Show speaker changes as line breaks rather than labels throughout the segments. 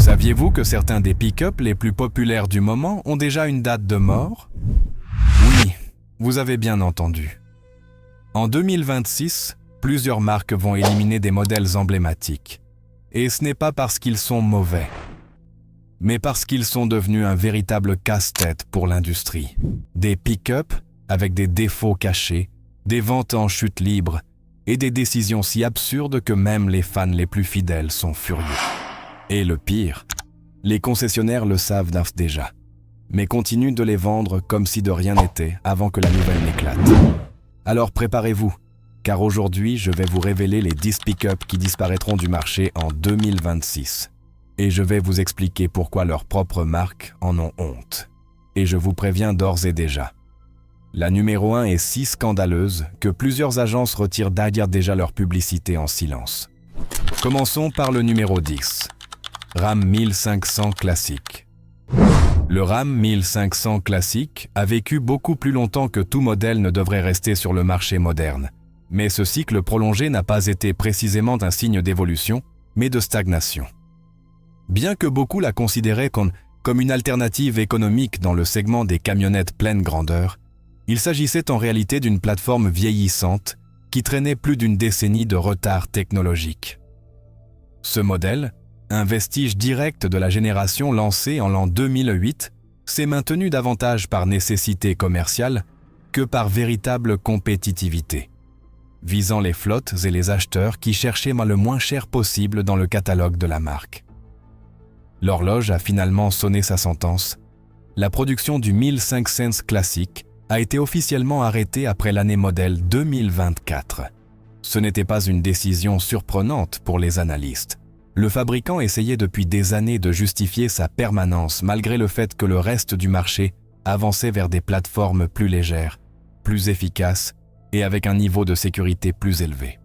Saviez-vous que certains des pick-up les plus populaires du moment ont déjà une date de mort? Oui, vous avez bien entendu. En 2026, plusieurs marques vont éliminer des modèles emblématiques. Et ce n'est pas parce qu'ils sont mauvais, mais parce qu'ils sont devenus un véritable casse-tête pour l'industrie. Des pick-up avec des défauts cachés, des ventes en chute libre et des décisions si absurdes que même les fans les plus fidèles sont furieux. Et le pire, les concessionnaires le savent déjà, mais continuent de les vendre comme si de rien n'était avant que la nouvelle n'éclate. Alors préparez-vous, car aujourd'hui je vais vous révéler les 10 pick-up qui disparaîtront du marché en 2026. Et je vais vous expliquer pourquoi leurs propres marques en ont honte. Et je vous préviens d'ores et déjà. La numéro 1 est si scandaleuse que plusieurs agences retirent d'ailleurs déjà leur publicité en silence. Commençons par le numéro 10. Ram 1500 classique. Le Ram 1500 classique a vécu beaucoup plus longtemps que tout modèle ne devrait rester sur le marché moderne. Mais ce cycle prolongé n'a pas été précisément un signe d'évolution, mais de stagnation. Bien que beaucoup la considéraient comme une alternative économique dans le segment des camionnettes pleine grandeur, il s'agissait en réalité d'une plateforme vieillissante qui traînait plus d'une décennie de retard technologique. Ce modèle, un vestige direct de la génération lancée en l'an 2008, s'est maintenu davantage par nécessité commerciale que par véritable compétitivité, visant les flottes et les acheteurs qui cherchaient le moins cher possible dans le catalogue de la marque. L'horloge a finalement sonné sa sentence. La production du 1500 classique a été officiellement arrêtée après l'année modèle 2024. Ce n'était pas une décision surprenante pour les analystes. Le fabricant essayait depuis des années de justifier sa permanence malgré le fait que le reste du marché avançait vers des plateformes plus légères, plus efficaces et avec un niveau de sécurité plus élevé.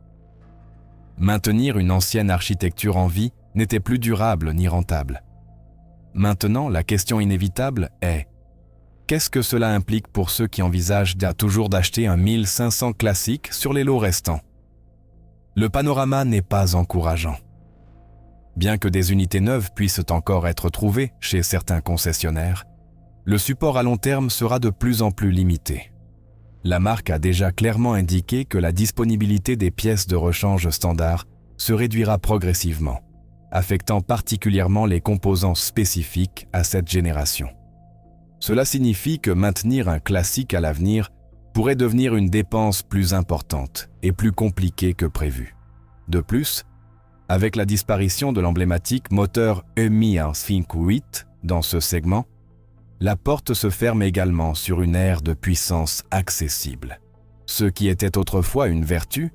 Maintenir une ancienne architecture en vie n'était plus durable ni rentable. Maintenant, la question inévitable est: qu'est-ce que cela implique pour ceux qui envisagent toujours d'acheter un 1500 classique sur les lots restants? Le panorama n'est pas encourageant. Bien que des unités neuves puissent encore être trouvées chez certains concessionnaires, le support à long terme sera de plus en plus limité. La marque a déjà clairement indiqué que la disponibilité des pièces de rechange standard se réduira progressivement, affectant particulièrement les composants spécifiques à cette génération. Cela signifie que maintenir un classique à l'avenir pourrait devenir une dépense plus importante et plus compliquée que prévu. De plus, avec la disparition de l'emblématique moteur E1508 dans ce segment, la porte se ferme également sur une ère de puissance accessible. Ce qui était autrefois une vertu,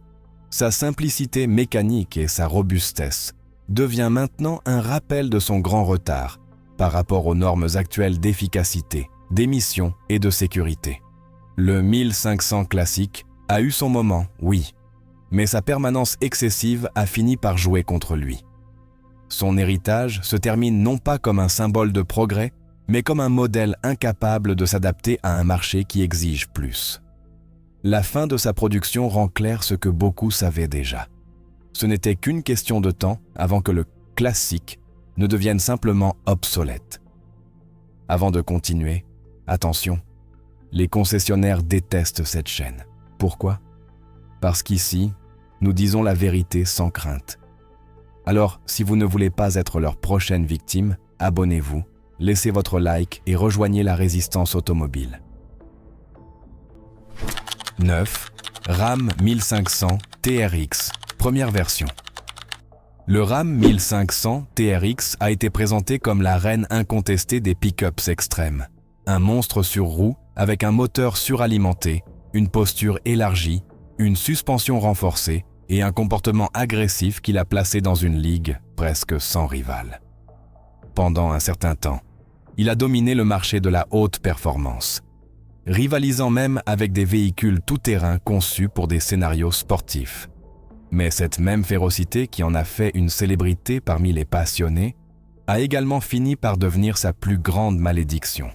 sa simplicité mécanique et sa robustesse, devient maintenant un rappel de son grand retard par rapport aux normes actuelles d'efficacité, d'émission et de sécurité. Le 1500 classique a eu son moment, oui, mais sa permanence excessive a fini par jouer contre lui. Son héritage se termine non pas comme un symbole de progrès, mais comme un modèle incapable de s'adapter à un marché qui exige plus. La fin de sa production rend clair ce que beaucoup savaient déjà. Ce n'était qu'une question de temps avant que le classique ne devienne simplement obsolète. Avant de continuer, attention, les concessionnaires détestent cette chaîne. Pourquoi? Parce qu'ici, nous disons la vérité sans crainte. Alors, si vous ne voulez pas être leur prochaine victime, abonnez-vous, laissez votre like et rejoignez la résistance automobile. 9. Ram 1500 TRX, première version. Le Ram 1500 TRX a été présenté comme la reine incontestée des pick-ups extrêmes. Un monstre sur roue avec un moteur suralimenté, une posture élargie, une suspension renforcée et un comportement agressif qui l'a placé dans une ligue presque sans rival. Pendant un certain temps, il a dominé le marché de la haute performance, rivalisant même avec des véhicules tout-terrain conçus pour des scénarios sportifs. Mais cette même férocité qui en a fait une célébrité parmi les passionnés a également fini par devenir sa plus grande malédiction.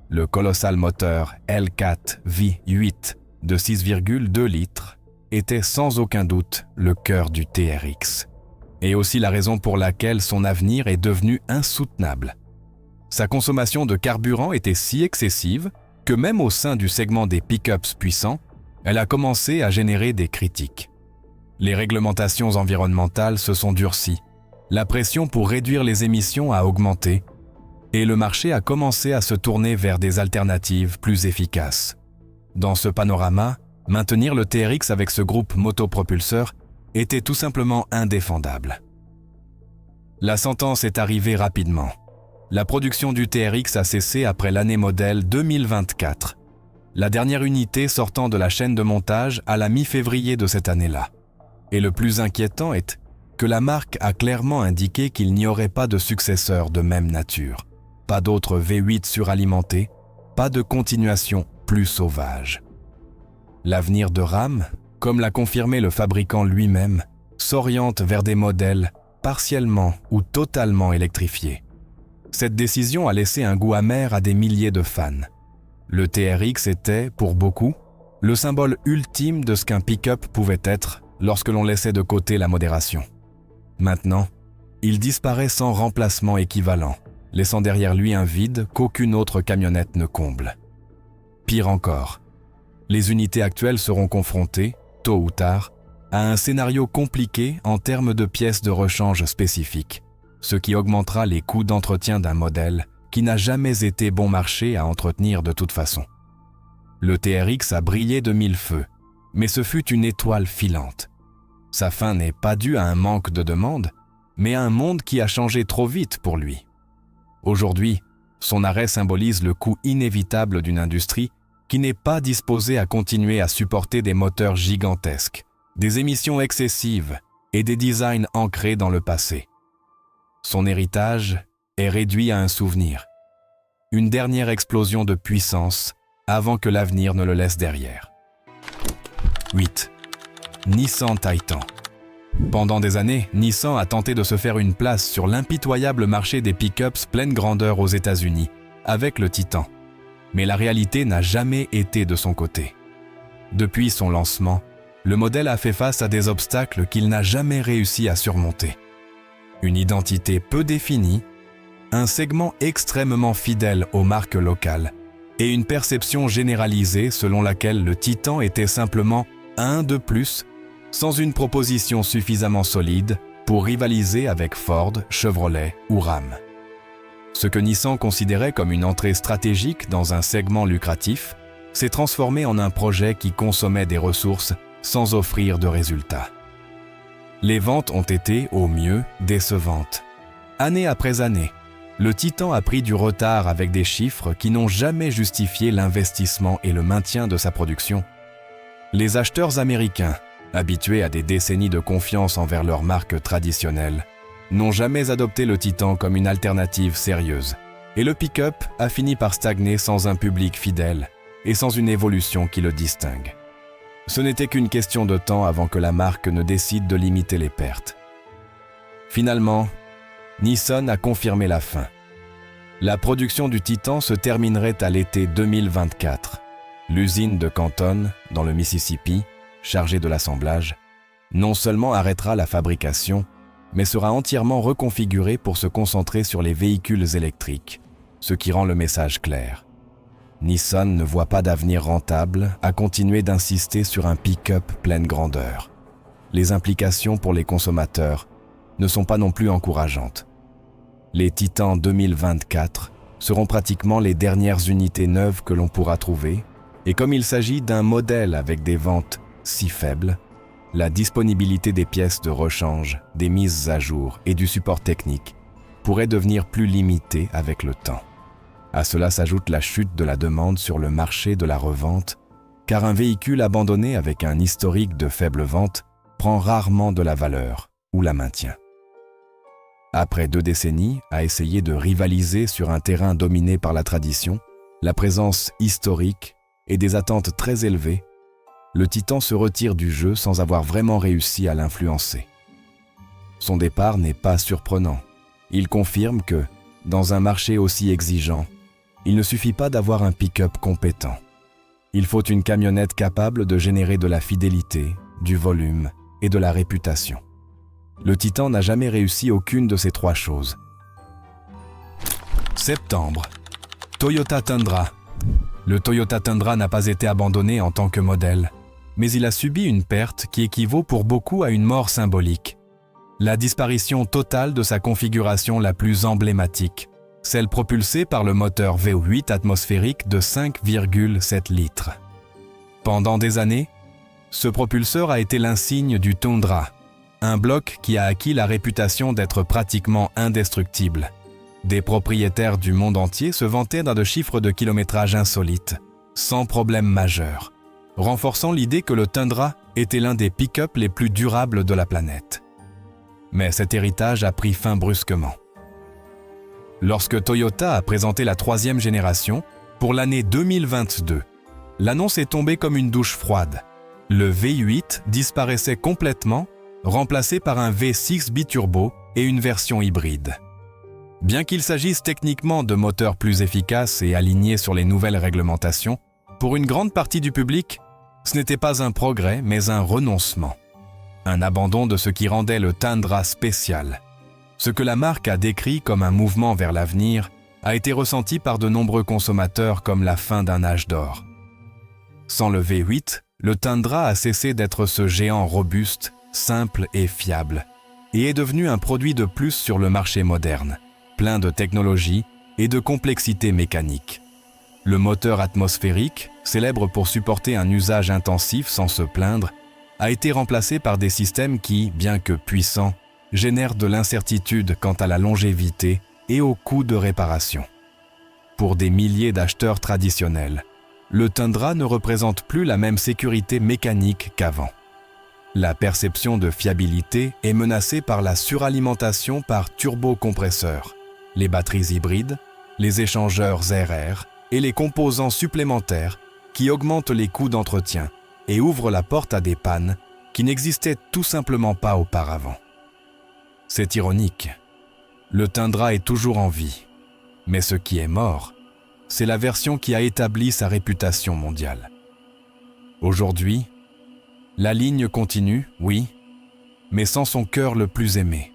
Le colossal moteur L4 V8 de 6,2 litres était sans aucun doute le cœur du TRX. et aussi la raison pour laquelle son avenir est devenu insoutenable. Sa consommation de carburant était si excessive que même au sein du segment des pick-ups puissants, elle a commencé à générer des critiques. Les réglementations environnementales se sont durcies, la pression pour réduire les émissions a augmenté et le marché a commencé à se tourner vers des alternatives plus efficaces. Dans ce panorama, maintenir le TRX avec ce groupe motopropulseur était tout simplement indéfendable. La sentence est arrivée rapidement. La production du TRX a cessé après l'année modèle 2024. La dernière unité sortant de la chaîne de montage à la mi-février de cette année-là. Et le plus inquiétant est que la marque a clairement indiqué qu'il n'y aurait pas de successeur de même nature. Pas d'autres V8 suralimentés, pas de continuation plus sauvage. L'avenir de RAM, comme l'a confirmé le fabricant lui-même, s'oriente vers des modèles partiellement ou totalement électrifiés. Cette décision a laissé un goût amer à des milliers de fans. Le TRX était, pour beaucoup, le symbole ultime de ce qu'un pick-up pouvait être lorsque l'on laissait de côté la modération. Maintenant, il disparaît sans remplacement équivalent, laissant derrière lui un vide qu'aucune autre camionnette ne comble. Pire encore, les unités actuelles seront confrontées, tôt ou tard, à un scénario compliqué en termes de pièces de rechange spécifiques, ce qui augmentera les coûts d'entretien d'un modèle qui n'a jamais été bon marché à entretenir de toute façon. Le TRX a brillé de mille feux, mais ce fut une étoile filante. Sa fin n'est pas due à un manque de demande, mais à un monde qui a changé trop vite pour lui. Aujourd'hui, son arrêt symbolise le coût inévitable d'une industrie qui n'est pas disposée à continuer à supporter des moteurs gigantesques, des émissions excessives et des designs ancrés dans le passé. Son héritage est réduit à un souvenir, une dernière explosion de puissance avant que l'avenir ne le laisse derrière. 8. Nissan Titan. Pendant des années, Nissan a tenté de se faire une place sur l'impitoyable marché des pick-ups pleine grandeur aux États-Unis, avec le Titan. Mais la réalité n'a jamais été de son côté. Depuis son lancement, le modèle a fait face à des obstacles qu'il n'a jamais réussi à surmonter. Une identité peu définie, un segment extrêmement fidèle aux marques locales et une perception généralisée selon laquelle le Titan était simplement un de plus, sans une proposition suffisamment solide pour rivaliser avec Ford, Chevrolet ou Ram. Ce que Nissan considérait comme une entrée stratégique dans un segment lucratif s'est transformé en un projet qui consommait des ressources sans offrir de résultats. Les ventes ont été, au mieux, décevantes. Année après année, le Titan a pris du retard avec des chiffres qui n'ont jamais justifié l'investissement et le maintien de sa production. Les acheteurs américains, habitués à des décennies de confiance envers leurs marques traditionnelles, n'ont jamais adopté le Titan comme une alternative sérieuse, et le pick-up a fini par stagner sans un public fidèle et sans une évolution qui le distingue. Ce n'était qu'une question de temps avant que la marque ne décide de limiter les pertes. Finalement, Nissan a confirmé la fin. La production du Titan se terminerait à l'été 2024. L'usine de Canton, dans le Mississippi, chargée de l'assemblage, non seulement arrêtera la fabrication, mais sera entièrement reconfigurée pour se concentrer sur les véhicules électriques, ce qui rend le message clair. Nissan ne voit pas d'avenir rentable à continuer d'insister sur un pick-up pleine grandeur. Les implications pour les consommateurs ne sont pas non plus encourageantes. Les Titans 2024 seront pratiquement les dernières unités neuves que l'on pourra trouver, et comme il s'agit d'un modèle avec des ventes si faibles, la disponibilité des pièces de rechange, des mises à jour et du support technique pourrait devenir plus limitée avec le temps. À cela s'ajoute la chute de la demande sur le marché de la revente, car un véhicule abandonné avec un historique de faible vente prend rarement de la valeur ou la maintient. Après 2 décennies à essayer de rivaliser sur un terrain dominé par la tradition, la présence historique et des attentes très élevées, le Titan se retire du jeu sans avoir vraiment réussi à l'influencer. Son départ n'est pas surprenant. Il confirme que, dans un marché aussi exigeant, il ne suffit pas d'avoir un pick-up compétent. Il faut une camionnette capable de générer de la fidélité, du volume et de la réputation. Le Titan n'a jamais réussi aucune de ces trois choses. Septembre. Toyota Tundra. Le Toyota Tundra n'a pas été abandonné en tant que modèle, mais il a subi une perte qui équivaut pour beaucoup à une mort symbolique. La disparition totale de sa configuration la plus emblématique, celle propulsée par le moteur V8 atmosphérique de 5,7 litres. Pendant des années, ce propulseur a été l'insigne du Tundra, un bloc qui a acquis la réputation d'être pratiquement indestructible. Des propriétaires du monde entier se vantaient d'un chiffre de kilométrage insolite, sans problème majeur, renforçant l'idée que le Tundra était l'un des pick-up les plus durables de la planète. Mais cet héritage a pris fin brusquement. Lorsque Toyota a présenté la troisième génération, pour l'année 2022, l'annonce est tombée comme une douche froide. Le V8 disparaissait complètement, remplacé par un V6 biturbo et une version hybride. Bien qu'il s'agisse techniquement de moteurs plus efficaces et alignés sur les nouvelles réglementations, pour une grande partie du public, ce n'était pas un progrès mais un renoncement. Un abandon de ce qui rendait le Tundra spécial. Ce que la marque a décrit comme un mouvement vers l'avenir a été ressenti par de nombreux consommateurs comme la fin d'un âge d'or. Sans le V8, le Tundra a cessé d'être ce géant robuste, simple et fiable, et est devenu un produit de plus sur le marché moderne, plein de technologie et de complexité mécanique. Le moteur atmosphérique, célèbre pour supporter un usage intensif sans se plaindre, a été remplacé par des systèmes qui, bien que puissants, génèrent de l'incertitude quant à la longévité et au coût de réparation. Pour des milliers d'acheteurs traditionnels, le Tundra ne représente plus la même sécurité mécanique qu'avant. La perception de fiabilité est menacée par la suralimentation par turbocompresseurs, les batteries hybrides, les échangeurs RR et les composants supplémentaires qui augmentent les coûts d'entretien et ouvrent la porte à des pannes qui n'existaient tout simplement pas auparavant. C'est ironique. Le Tundra est toujours en vie, mais ce qui est mort, c'est la version qui a établi sa réputation mondiale. Aujourd'hui, la ligne continue, oui, mais sans son cœur le plus aimé.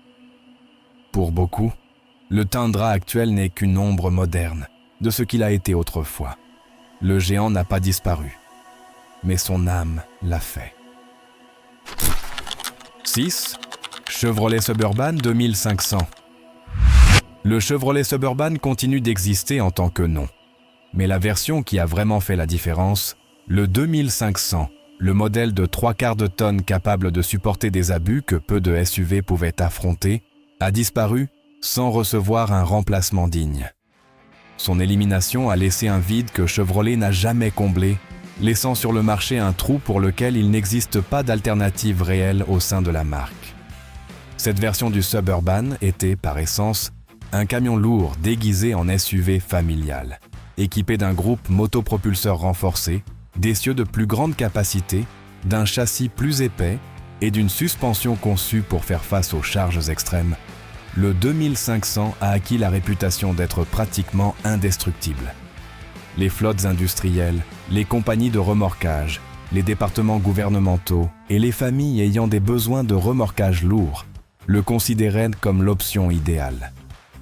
Pour beaucoup, le Tundra actuel n'est qu'une ombre moderne de ce qu'il a été autrefois. Le géant n'a pas disparu, mais son âme l'a fait. 6. Chevrolet Suburban 2500. Le Chevrolet Suburban continue d'exister en tant que nom. Mais la version qui a vraiment fait la différence, le 2500, le modèle de 3/4 de tonne capable de supporter des abus que peu de SUV pouvaient affronter, a disparu sans recevoir un remplacement digne. Son élimination a laissé un vide que Chevrolet n'a jamais comblé, laissant sur le marché un trou pour lequel il n'existe pas d'alternative réelle au sein de la marque. Cette version du Suburban était, par essence, un camion lourd déguisé en SUV familial, équipé d'un groupe motopropulseur renforcé, d'essieux de plus grande capacité, d'un châssis plus épais et d'une suspension conçue pour faire face aux charges extrêmes. Le 2500 a acquis la réputation d'être pratiquement indestructible. Les flottes industrielles, les compagnies de remorquage, les départements gouvernementaux et les familles ayant des besoins de remorquage lourd le considéraient comme l'option idéale.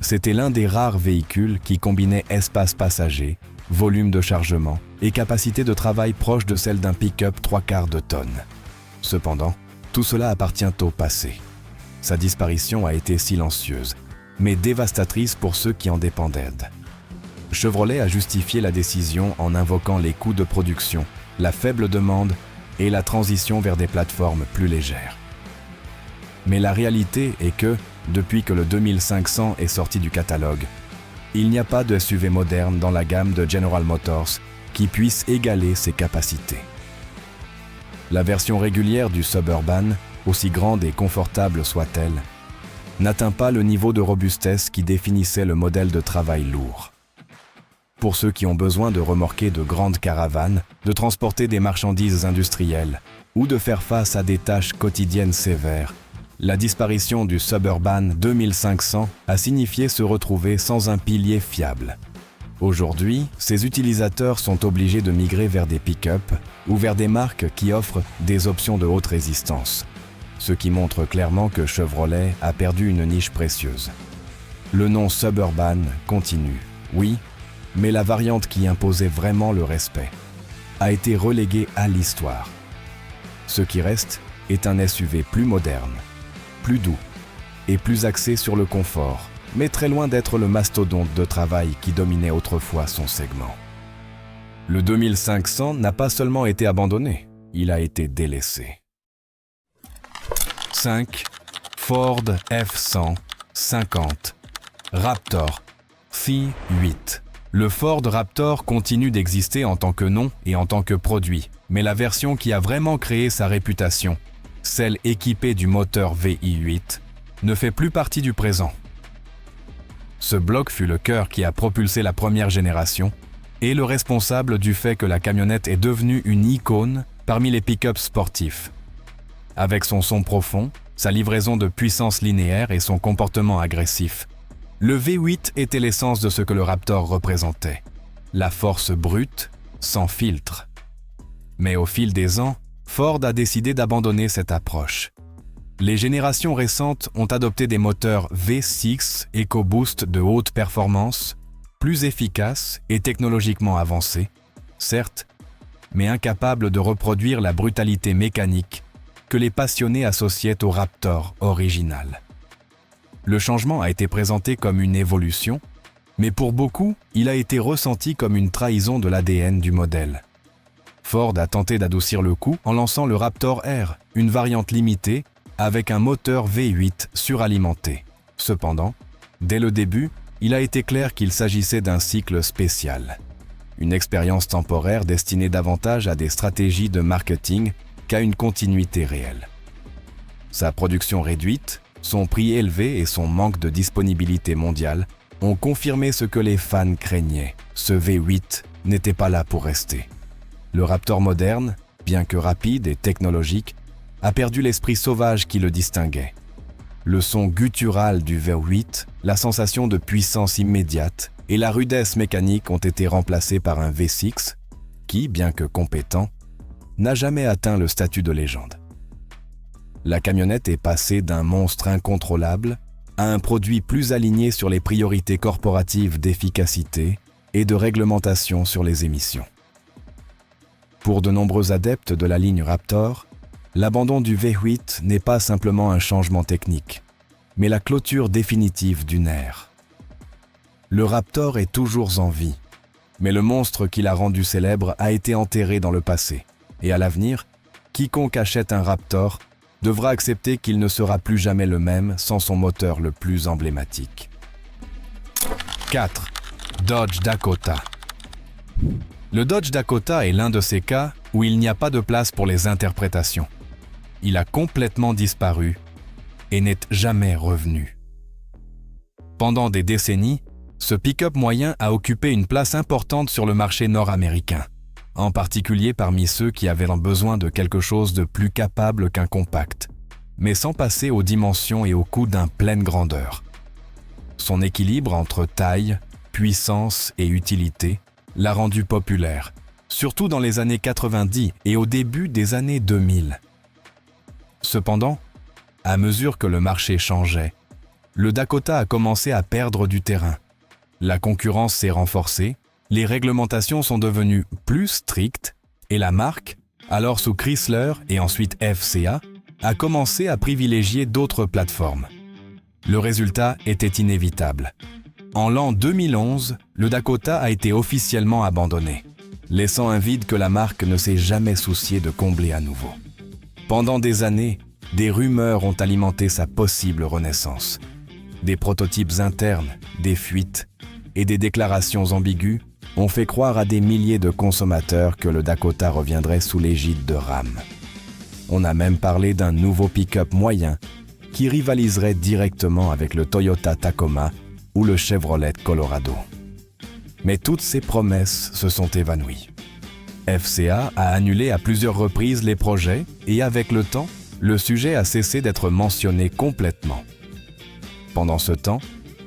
C'était l'un des rares véhicules qui combinait espace passager, volume de chargement et capacité de travail proche de celle d'un pick-up 3/4 de tonne. Cependant, tout cela appartient au passé. Sa disparition a été silencieuse, mais dévastatrice pour ceux qui en dépendaient. Chevrolet a justifié la décision en invoquant les coûts de production, la faible demande et la transition vers des plateformes plus légères. Mais la réalité est que, depuis que le 2500 est sorti du catalogue, il n'y a pas de SUV moderne dans la gamme de General Motors qui puisse égaler ses capacités. La version régulière du Suburban, aussi grande et confortable soit-elle, n'atteint pas le niveau de robustesse qui définissait le modèle de travail lourd. Pour ceux qui ont besoin de remorquer de grandes caravanes, de transporter des marchandises industrielles ou de faire face à des tâches quotidiennes sévères, la disparition du Suburban 2500 a signifié se retrouver sans un pilier fiable. Aujourd'hui, ces utilisateurs sont obligés de migrer vers des pick-up ou vers des marques qui offrent des options de haute résistance. ce qui montre clairement que Chevrolet a perdu une niche précieuse. Le nom Suburban continue, oui, mais la variante qui imposait vraiment le respect a été reléguée à l'histoire. Ce qui reste est un SUV plus moderne, plus doux et plus axé sur le confort, mais très loin d'être le mastodonte de travail qui dominait autrefois son segment. Le 2500 n'a pas seulement été abandonné, il a été délaissé. 5. Ford F-100 50 Raptor C8. Le Ford Raptor continue d'exister en tant que nom et en tant que produit, mais la version qui a vraiment créé sa réputation, celle équipée du moteur VI8, ne fait plus partie du présent. Ce bloc fut le cœur qui a propulsé la première génération et le responsable du fait que la camionnette est devenue une icône parmi les pick-up sportifs. Avec son son profond, sa livraison de puissance linéaire et son comportement agressif, le V8 était l'essence de ce que le Raptor représentait, la force brute, sans filtre. Mais au fil des ans, Ford a décidé d'abandonner cette approche. Les générations récentes ont adopté des moteurs V6 EcoBoost de haute performance, plus efficaces et technologiquement avancés, certes, mais incapables de reproduire la brutalité mécanique que les passionnés associaient au Raptor original. Le changement a été présenté comme une évolution, mais pour beaucoup, il a été ressenti comme une trahison de l'ADN du modèle. Ford a tenté d'adoucir le coup en lançant le Raptor R, une variante limitée avec un moteur V8 suralimenté. Cependant, dès le début, il a été clair qu'il s'agissait d'un cycle spécial. Une expérience temporaire destinée davantage à des stratégies de marketing qu'à une continuité réelle. Sa production réduite, son prix élevé et son manque de disponibilité mondiale ont confirmé ce que les fans craignaient. Ce V8 n'était pas là pour rester. Le Raptor moderne, bien que rapide et technologique, a perdu l'esprit sauvage qui le distinguait. Le son guttural du V8, la sensation de puissance immédiate et la rudesse mécanique ont été remplacés par un V6 qui, bien que compétent, n'a jamais atteint le statut de légende. La camionnette est passée d'un monstre incontrôlable à un produit plus aligné sur les priorités corporatives d'efficacité et de réglementation sur les émissions. Pour de nombreux adeptes de la ligne Raptor, l'abandon du V8 n'est pas simplement un changement technique, mais la clôture définitive d'une ère. Le Raptor est toujours en vie, mais le monstre qui l'a rendu célèbre a été enterré dans le passé, et à l'avenir, quiconque achète un Raptor devra accepter qu'il ne sera plus jamais le même sans son moteur le plus emblématique. 4. Dodge Dakota. Le Dodge Dakota est l'un de ces cas où il n'y a pas de place pour les interprétations. Il a complètement disparu et n'est jamais revenu. Pendant des décennies, ce pick-up moyen a occupé une place importante sur le marché nord-américain, en particulier parmi ceux qui avaient besoin de quelque chose de plus capable qu'un compact, mais sans passer aux dimensions et au coût d'un pleine grandeur. Son équilibre entre taille, puissance et utilité l'a rendu populaire, surtout dans les années 90 et au début des années 2000. Cependant, à mesure que le marché changeait, le Dakota a commencé à perdre du terrain. La concurrence s'est renforcée, les réglementations sont devenues plus strictes et la marque, alors sous Chrysler et ensuite FCA, a commencé à privilégier d'autres plateformes. Le résultat était inévitable. En l'an 2011, le Dakota a été officiellement abandonné, laissant un vide que la marque ne s'est jamais souciée de combler à nouveau. Pendant des années, des rumeurs ont alimenté sa possible renaissance. Des prototypes internes, des fuites et des déclarations ambiguës ont fait croire à des milliers de consommateurs que le Dakota reviendrait sous l'égide de Ram. On a même parlé d'un nouveau pick-up moyen qui rivaliserait directement avec le Toyota Tacoma ou le Chevrolet Colorado. Mais toutes ces promesses se sont évanouies. FCA a annulé à plusieurs reprises les projets et avec le temps, le sujet a cessé d'être mentionné complètement. Pendant ce temps,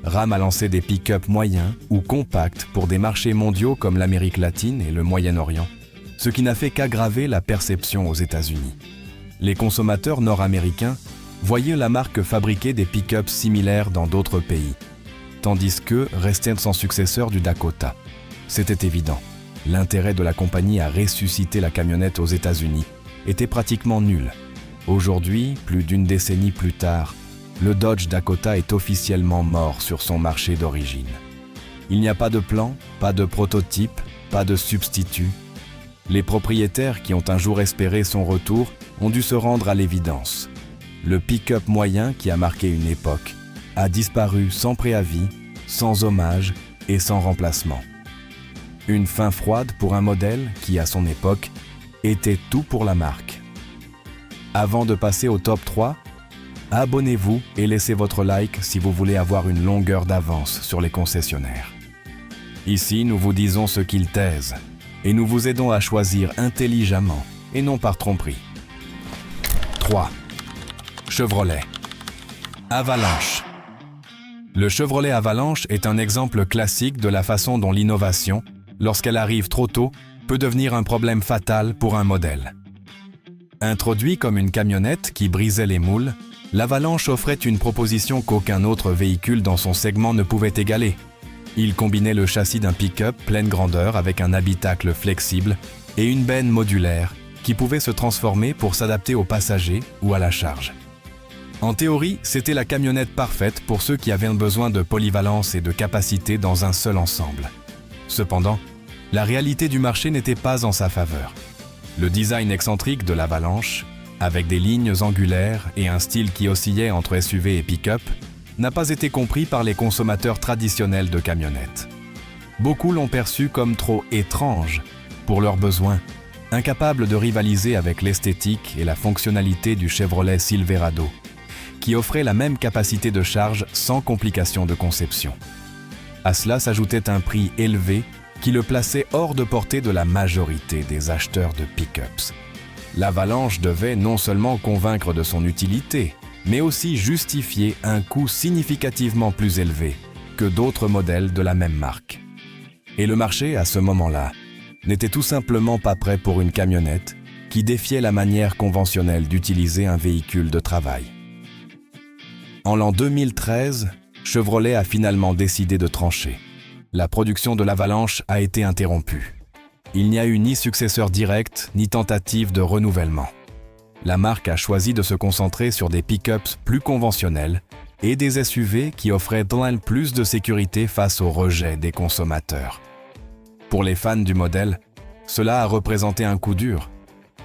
Ram a lancé des pick-up moyens ou compacts pour des marchés mondiaux comme l'Amérique latine et le Moyen-Orient, ce qui n'a fait qu'aggraver la perception aux États-Unis. les consommateurs nord-américains voyaient la marque fabriquer des pick-up similaires dans d'autres pays, tandis que restait sans successeur du Dakota. C'était évident, l'intérêt de la compagnie à ressusciter la camionnette aux États-Unis était pratiquement nul. Aujourd'hui, plus d'une décennie plus tard, le Dodge Dakota est officiellement mort sur son marché d'origine. Il n'y a pas de plan, pas de prototype, pas de substitut. Les propriétaires qui ont un jour espéré son retour ont dû se rendre à l'évidence. Le pick-up moyen qui a marqué une époque a disparu sans préavis, sans hommage et sans remplacement. Une fin froide pour un modèle qui, à son époque, était tout pour la marque. Avant de passer au top 3, abonnez-vous et laissez votre like si vous voulez avoir une longueur d'avance sur les concessionnaires. Ici, nous vous disons ce qu'ils taisent et nous vous aidons à choisir intelligemment et non par tromperie. 3. Chevrolet. Avalanche. Le Chevrolet Avalanche est un exemple classique de la façon dont l'innovation, lorsqu'elle arrive trop tôt, peut devenir un problème fatal pour un modèle. Introduit comme une camionnette qui brisait les moules, l'Avalanche offrait une proposition qu'aucun autre véhicule dans son segment ne pouvait égaler. Il combinait le châssis d'un pick-up pleine grandeur avec un habitacle flexible et une benne modulaire qui pouvait se transformer pour s'adapter aux passagers ou à la charge. En théorie, c'était la camionnette parfaite pour ceux qui avaient besoin de polyvalence et de capacité dans un seul ensemble. Cependant, la réalité du marché n'était pas en sa faveur. Le design excentrique de l'Avalanche, avec des lignes angulaires et un style qui oscillait entre SUV et pick-up, n'a pas été compris par les consommateurs traditionnels de camionnettes. Beaucoup l'ont perçu comme trop étrange pour leurs besoins, incapable de rivaliser avec l'esthétique et la fonctionnalité du Chevrolet Silverado, qui offrait la même capacité de charge sans complications de conception. À cela s'ajoutait un prix élevé qui le plaçait hors de portée de la majorité des acheteurs de pick-ups. L'Avalanche devait non seulement convaincre de son utilité, mais aussi justifier un coût significativement plus élevé que d'autres modèles de la même marque. Et le marché, à ce moment-là, n'était tout simplement pas prêt pour une camionnette qui défiait la manière conventionnelle d'utiliser un véhicule de travail. En l'an 2013, Chevrolet a finalement décidé de trancher. La production de l'Avalanche a été interrompue. Il n'y a eu ni successeur direct, ni tentative de renouvellement. La marque a choisi de se concentrer sur des pick-ups plus conventionnels et des SUV qui offraient plus de sécurité face au rejet des consommateurs. Pour les fans du modèle, cela a représenté un coup dur.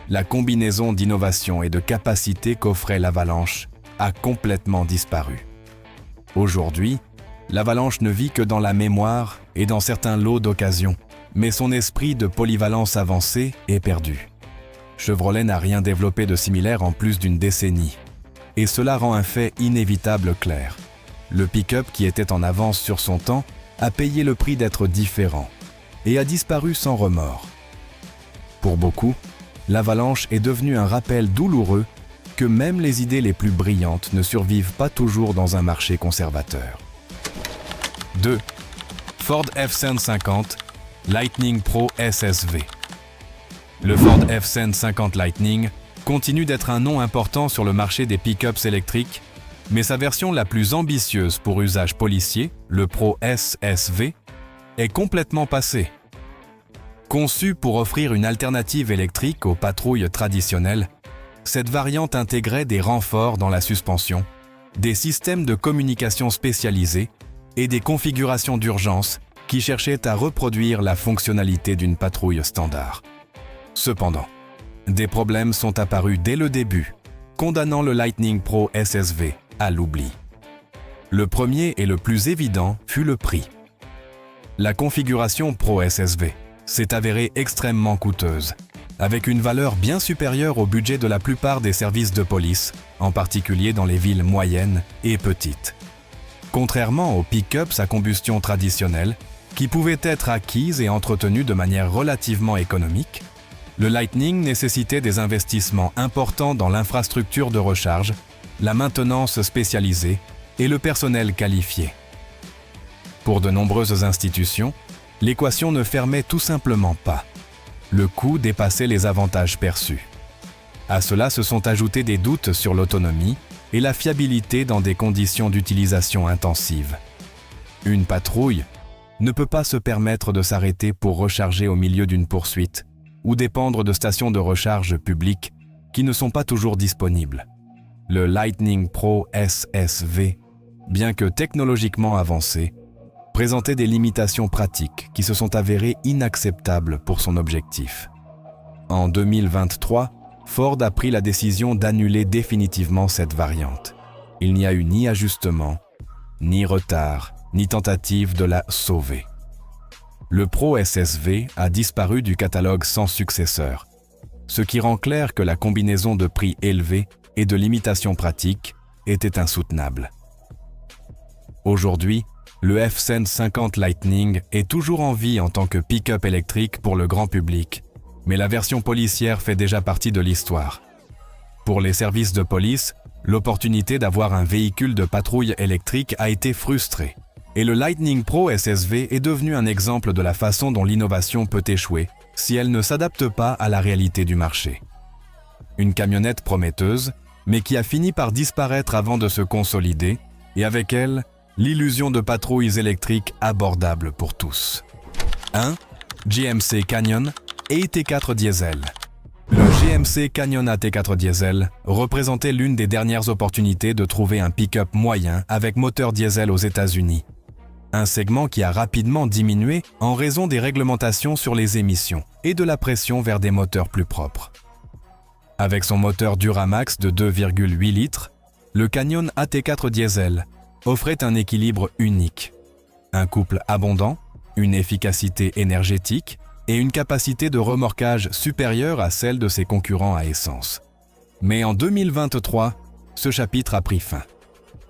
La combinaison d'innovation et de capacité qu'offrait l'Avalanche a complètement disparu. Aujourd'hui, l'Avalanche ne vit que dans la mémoire et dans certains lots d'occasion, mais son esprit de polyvalence avancée est perdu. Chevrolet n'a rien développé de similaire en plus d'une décennie, et cela rend un fait inévitable clair. Le pick-up qui était en avance sur son temps a payé le prix d'être différent et a disparu sans remords. Pour beaucoup, l'Avalanche est devenue un rappel douloureux que même les idées les plus brillantes ne survivent pas toujours dans un marché conservateur. 2. Ford F-150 Lightning Pro SSV. Le Ford F-150 Lightning continue d'être un nom important sur le marché des pick-ups électriques, mais sa version la plus ambitieuse pour usage policier, le Pro SSV, est complètement passée. Conçue pour offrir une alternative électrique aux patrouilles traditionnelles, cette variante intégrait des renforts dans la suspension, des systèmes de communication spécialisés et des configurations d'urgence qui cherchaient à reproduire la fonctionnalité d'une patrouille standard. Cependant, des problèmes sont apparus dès le début, condamnant le Lightning Pro SSV à l'oubli. Le premier et le plus évident fut le prix. La configuration Pro SSV s'est avérée extrêmement coûteuse, avec une valeur bien supérieure au budget de la plupart des services de police, en particulier dans les villes moyennes et petites. Contrairement aux pick-ups à combustion traditionnelle, qui pouvaient être acquises et entretenues de manière relativement économique, le Lightning nécessitait des investissements importants dans l'infrastructure de recharge, la maintenance spécialisée et le personnel qualifié. Pour de nombreuses institutions, l'équation ne fermait tout simplement pas. Le coût dépassait les avantages perçus. À cela se sont ajoutés des doutes sur l'autonomie et la fiabilité dans des conditions d'utilisation intensive. Une patrouille ne peut pas se permettre de s'arrêter pour recharger au milieu d'une poursuite ou dépendre de stations de recharge publiques qui ne sont pas toujours disponibles. Le Lightning Pro SSV, bien que technologiquement avancé, présentait des limitations pratiques qui se sont avérées inacceptables pour son objectif. En 2023, Ford a pris la décision d'annuler définitivement cette variante. Il n'y a eu ni ajustement, ni retard, ni tentative de la sauver. Le Pro SSV a disparu du catalogue sans successeur, ce qui rend clair que la combinaison de prix élevés et de limitations pratiques était insoutenable. Aujourd'hui, le F-Cent 50 Lightning est toujours en vie en tant que pick-up électrique pour le grand public, mais la version policière fait déjà partie de l'histoire. Pour les services de police, l'opportunité d'avoir un véhicule de patrouille électrique a été frustrée, et le Lightning Pro SSV est devenu un exemple de la façon dont l'innovation peut échouer si elle ne s'adapte pas à la réalité du marché. Une camionnette prometteuse, mais qui a fini par disparaître avant de se consolider, et avec elle, l'illusion de patrouilles électriques abordables pour tous. 1. GMC Canyon AT4 Diesel. Le GMC Canyon AT4 Diesel représentait l'une des dernières opportunités de trouver un pick-up moyen avec moteur diesel aux États-Unis. Un segment qui a rapidement diminué en raison des réglementations sur les émissions et de la pression vers des moteurs plus propres. Avec son moteur Duramax de 2,8 litres, le Canyon AT4 Diesel offrait un équilibre unique. Un couple abondant, une efficacité énergétique et une capacité de remorquage supérieure à celle de ses concurrents à essence. Mais en 2023, ce chapitre a pris fin.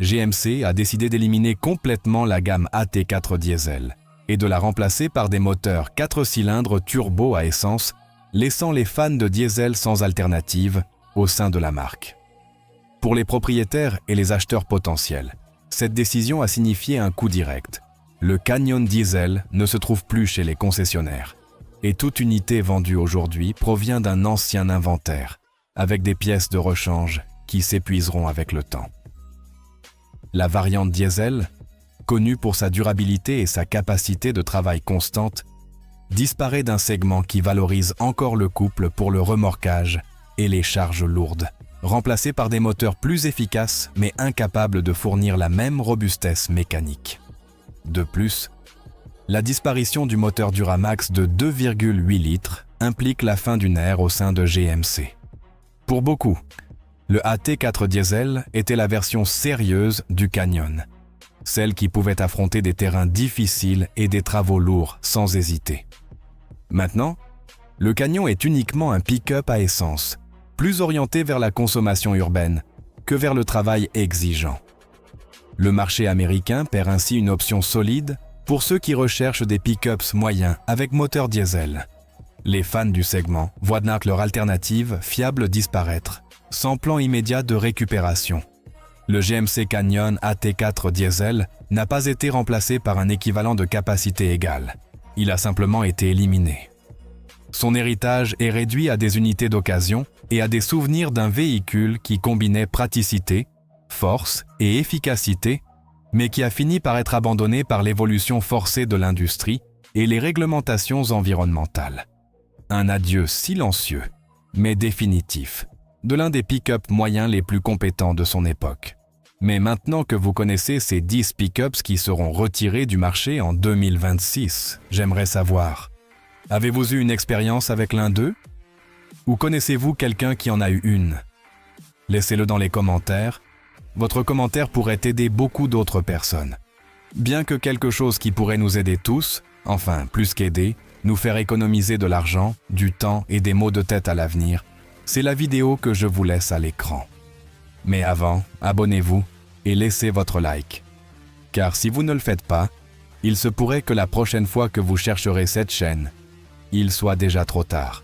GMC a décidé d'éliminer complètement la gamme AT4 Diesel et de la remplacer par des moteurs 4 cylindres turbo à essence, laissant les fans de diesel sans alternative au sein de la marque. Pour les propriétaires et les acheteurs potentiels, cette décision a signifié un coup direct. Le Canyon Diesel ne se trouve plus chez les concessionnaires, et toute unité vendue aujourd'hui provient d'un ancien inventaire, avec des pièces de rechange qui s'épuiseront avec le temps. La variante diesel, connue pour sa durabilité et sa capacité de travail constante, disparaît d'un segment qui valorise encore le couple pour le remorquage et les charges lourdes, remplacé par des moteurs plus efficaces mais incapables de fournir la même robustesse mécanique. De plus, la disparition du moteur Duramax de 2,8 litres implique la fin d'une ère au sein de GMC. Pour beaucoup, le AT4 Diesel était la version sérieuse du Canyon, celle qui pouvait affronter des terrains difficiles et des travaux lourds sans hésiter. Maintenant, le Canyon est uniquement un pick-up à essence, plus orienté vers la consommation urbaine que vers le travail exigeant. Le marché américain perd ainsi une option solide pour ceux qui recherchent des pick-ups moyens avec moteur diesel. Les fans du segment voient donc leur alternative fiable disparaître, sans plan immédiat de récupération. Le GMC Canyon AT4 Diesel n'a pas été remplacé par un équivalent de capacité égale. Il a simplement été éliminé. Son héritage est réduit à des unités d'occasion et à des souvenirs d'un véhicule qui combinait praticité, force et efficacité, mais qui a fini par être abandonné par l'évolution forcée de l'industrie et les réglementations environnementales. Un adieu silencieux, mais définitif, de l'un des pick-up moyens les plus compétents de son époque. Mais maintenant que vous connaissez ces 10 pick-ups qui seront retirés du marché en 2026, j'aimerais savoir, avez-vous eu une expérience avec l'un d'eux? Ou connaissez-vous quelqu'un qui en a eu une? Laissez-le dans les commentaires. Votre commentaire pourrait aider beaucoup d'autres personnes. Bien que quelque chose qui pourrait nous aider tous, enfin plus qu'aider, nous faire économiser de l'argent, du temps et des maux de tête à l'avenir, c'est la vidéo que je vous laisse à l'écran. Mais avant, abonnez-vous et laissez votre like. Car si vous ne le faites pas, il se pourrait que la prochaine fois que vous chercherez cette chaîne, il soit déjà trop tard.